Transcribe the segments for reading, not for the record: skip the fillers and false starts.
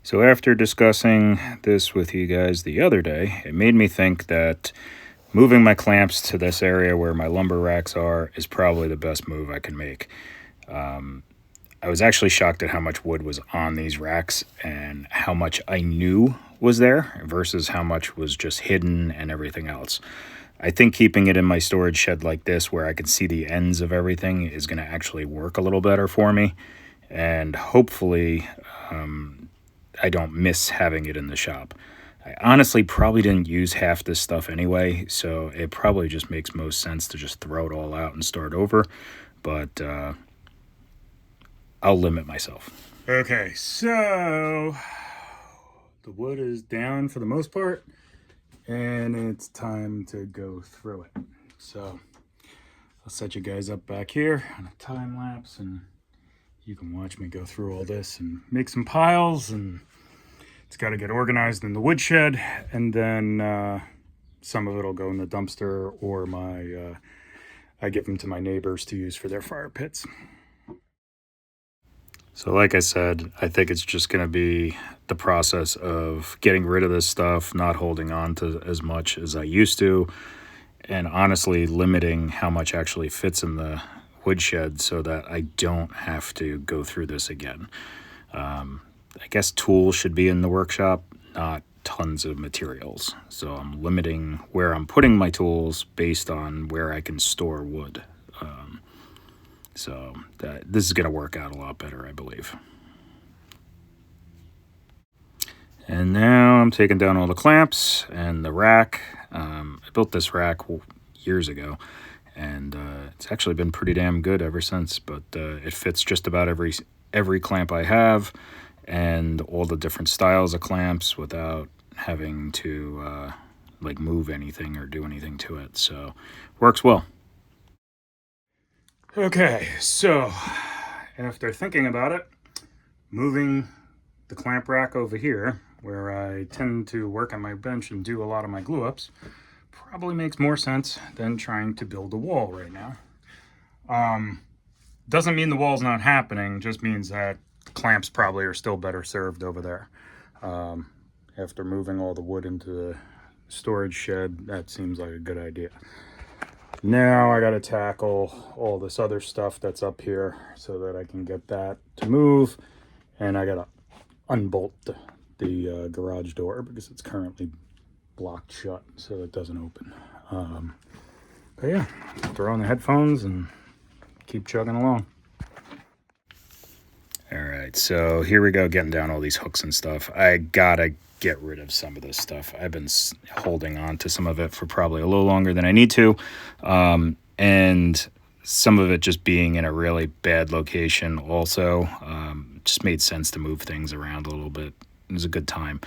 So after discussing this with you guys the other day, it made me think that moving my clamps to this area where my lumber racks are is probably the best move I can make. I was actually shocked at how much wood was on these racks and how much I knew was there versus how much was just hidden and everything else. I think keeping it in my storage shed like this where I can see the ends of everything is going to actually work a little better for me. And hopefully, I don't miss having it in the shop. I honestly probably didn't use half this stuff anyway, so it probably just makes most sense to just throw it all out and start over. But I'll limit myself. Okay, so the wood is down for the most part, and it's time to go through it. So I'll set you guys up back here on a time lapse, and you can watch me go through all this and make some piles, and it's got to get organized in the woodshed, and then some of it will go in the dumpster, or I give them to my neighbors to use for their fire pits. So like I said, I think it's just going to be the process of getting rid of this stuff, not holding on to as much as I used to, and honestly limiting how much actually fits in the woodshed so that I don't have to go through this again. I guess tools should be in the workshop, not tons of materials. So I'm limiting where I'm putting my tools based on where I can store wood. So this is going to work out a lot better, I believe. And now I'm taking down all the clamps and the rack. I built this rack years ago, and it's actually been pretty damn good ever since. But it fits just about every clamp I have, and all the different styles of clamps without having to move anything or do anything to it. So works well. Okay, so after thinking about it, moving the clamp rack over here, where I tend to work on my bench and do a lot of my glue ups, probably makes more sense than trying to build a wall right now. Doesn't mean the wall's not happening, just means that clamps probably are still better served over there. After moving all the wood into the storage shed, that seems like a good idea. Now I got to tackle all this other stuff that's up here so that I can get that to move, and I got to unbolt the garage door because it's currently blocked shut so it doesn't open. But yeah, throw on the headphones and keep chugging along. All right, so here we go, getting down all these hooks and stuff. I gotta get rid of some of this stuff. I've been holding on to some of it for probably a little longer than I need to, and some of it just being in a really bad location also. Just made sense to move things around a little bit. It was a good time.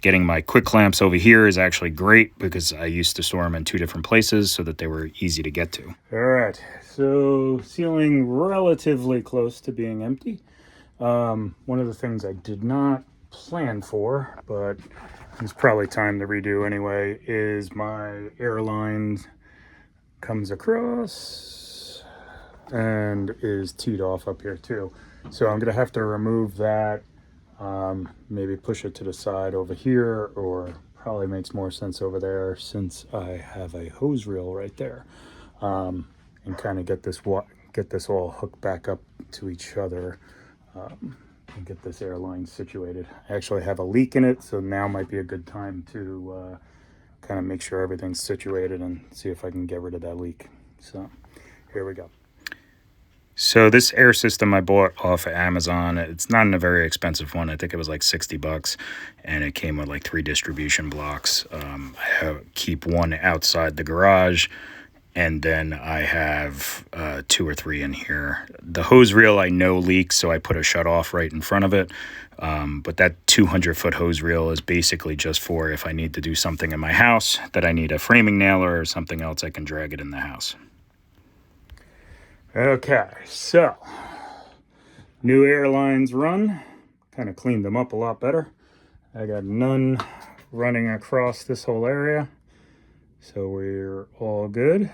Getting my quick clamps over here is actually great because I used to store them in two different places so that they were easy to get to. All right, so ceiling relatively close to being empty. One of the things I did not plan for, but it's probably time to redo anyway, is my airline comes across and is teed off up here too. So I'm gonna have to remove that. Maybe push it to the side over here, or probably makes more sense over there since I have a hose reel right there, and kind of get this all hooked back up to each other, and get this airline situated. I actually have a leak in it, so now might be a good time to kind of make sure everything's situated and see if I can get rid of that leak. So here we go. So this air system I bought off of Amazon, it's not a very expensive one. I think it was like $60, and it came with like 3 distribution blocks. I keep one outside the garage, and then I have 2 or 3 in here. The hose reel I know leaks, so I put a shut off right in front of it. But that 200-foot hose reel is basically just for if I need to do something in my house that I need a framing nailer or something else, I can drag it in the house. Okay, so new airlines run, kind of cleaned them up a lot better. I got none running across this whole area, so we're all good.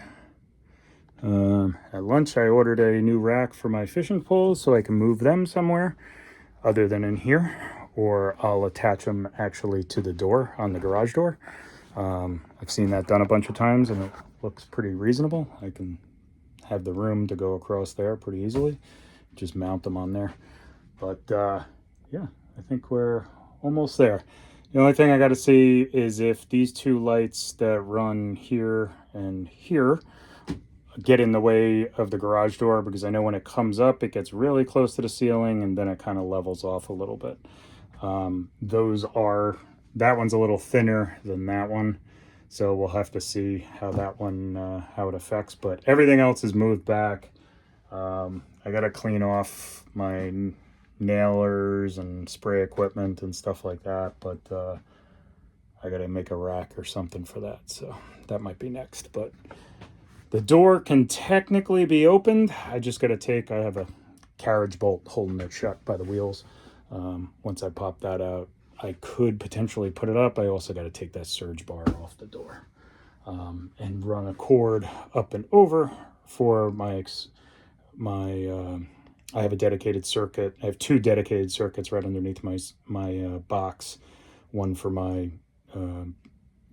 At lunch I ordered a new rack for my fishing poles so I can move them somewhere other than in here, or I'll attach them actually to the door on the garage door. I've seen that done a bunch of times and it looks pretty reasonable. I can have the room to go across there pretty easily. Just mount them on there. But yeah, I think we're almost there. The only thing I got to see is if these two lights that run here and here get in the way of the garage door, because I know when it comes up, it gets really close to the ceiling and then it kind of levels off a little bit. That one's a little thinner than that one. So we'll have to see how that one, how it affects, but everything else is moved back. I got to clean off my nailers and spray equipment and stuff like that, but I got to make a rack or something for that. So that might be next, but the door can technically be opened. I just got to I have a carriage bolt holding it shut by the wheels. Once I pop that out, I could potentially put it up. I also got to take that surge bar off the door and run a cord up and over for I have a dedicated circuit. I have two dedicated circuits right underneath my box. One for my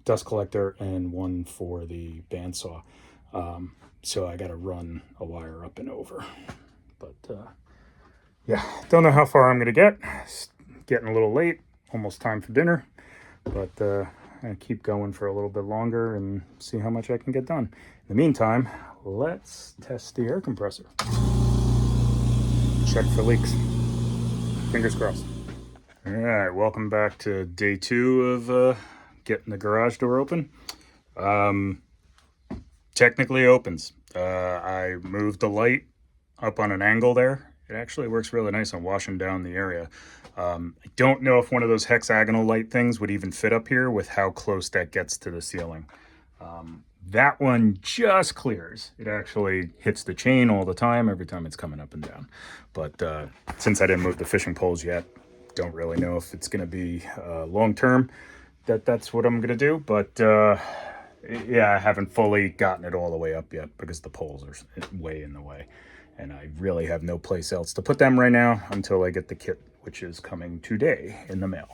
dust collector and one for the bandsaw. So I got to run a wire up and over. But yeah, don't know how far I'm going to get. It's getting a little late, almost time for dinner. But I keep going for a little bit longer and see how much I can get done. In the meantime, let's test the air compressor. Check for leaks. Fingers crossed. All right, welcome back to day 2 of getting the garage door open. Technically opens. I moved the light up on an angle there. It actually works really nice on washing down the area. I don't know if one of those hexagonal light things would even fit up here with how close that gets to the ceiling. That one just clears. It actually hits the chain all the time, every time it's coming up and down. But since I didn't move the fishing poles yet, don't really know if it's going to be long-term that's what I'm going to do. But yeah, I haven't fully gotten it all the way up yet because the poles are way in the way. And I really have no place else to put them right now until I get the kit, which is coming today in the mail.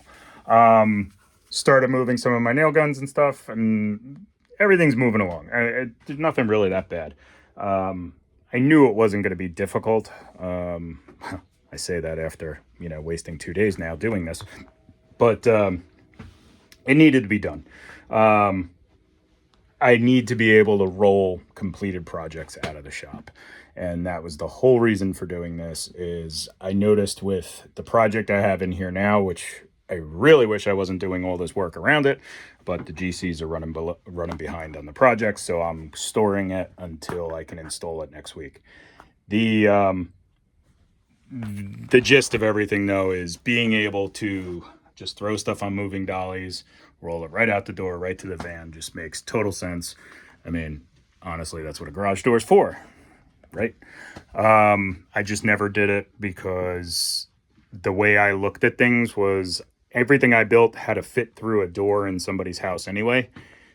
Started moving some of my nail guns and stuff, and everything's moving along. There's nothing really that bad. I knew it wasn't going to be difficult. I say that after, wasting 2 days now doing this. But it needed to be done. I need to be able to roll completed projects out of the shop. And that was the whole reason for doing this. Is I noticed with the project I have in here now, which I really wish I wasn't doing all this work around it, but the GCs are running behind on the project, so I'm storing it until I can install it next week. The gist of everything, though, is being able to just throw stuff on moving dollies, roll it right out the door, right to the van, just makes total sense. I mean, honestly, that's what a garage door is for, right? I just never did it because the way I looked at things was everything I built had to fit through a door in somebody's house anyway.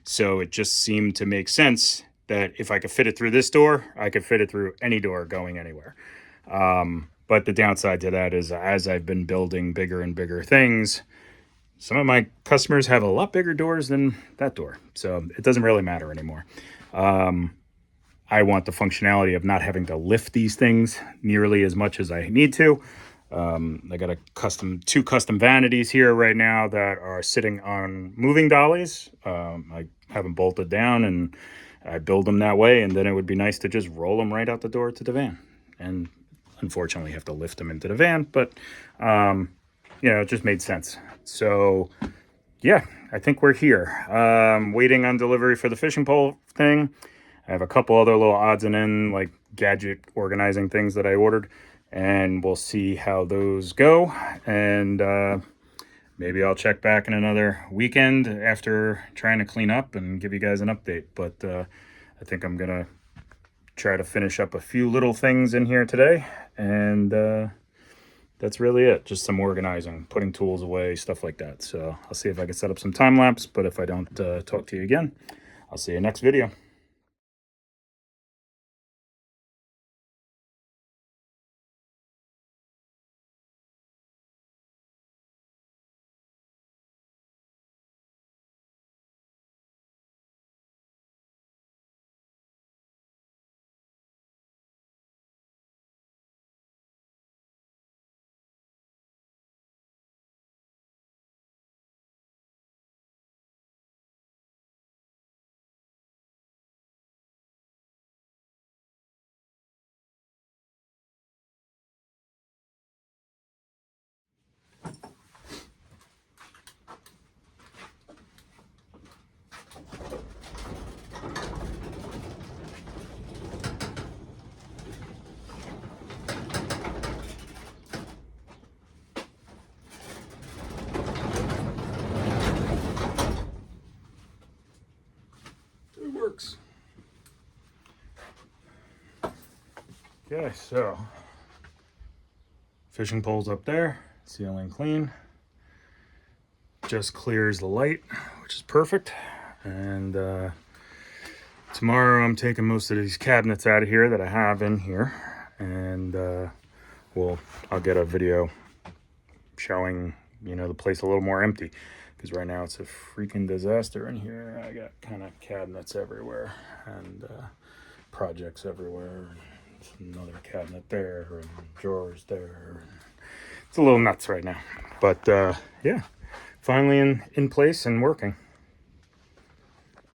So it just seemed to make sense that if I could fit it through this door, I could fit it through any door going anywhere. But the downside to that is as I've been building bigger and bigger things, some of my customers have a lot bigger doors than that door. So it doesn't really matter anymore. I want the functionality of not having to lift these things nearly as much as I need to. I got two custom vanities here right now that are sitting on moving dollies. I have them bolted down and I build them that way. And then it would be nice to just roll them right out the door to the van. And unfortunately have to lift them into the van, but it just made sense. So yeah, I think we're here. Waiting on delivery for the fishing pole thing. I have a couple other little odds and ends, like gadget organizing things that I ordered, and we'll see how those go. And maybe I'll check back in another weekend after trying to clean up and give you guys an update. But I think I'm going to try to finish up a few little things in here today. And that's really it. Just some organizing, putting tools away, stuff like that. So I'll see if I can set up some time lapse. But if I don't talk to you again, I'll see you next video. Okay, so fishing poles up there, ceiling clean. Just clears the light, which is perfect. And tomorrow I'm taking most of these cabinets out of here that I have in here, and I'll get a video showing, you know, the place a little more empty, because right now it's a freaking disaster in here. I got kind of cabinets everywhere and projects everywhere, and another cabinet there and drawers there. It's a little nuts right now, but yeah, finally in place and working.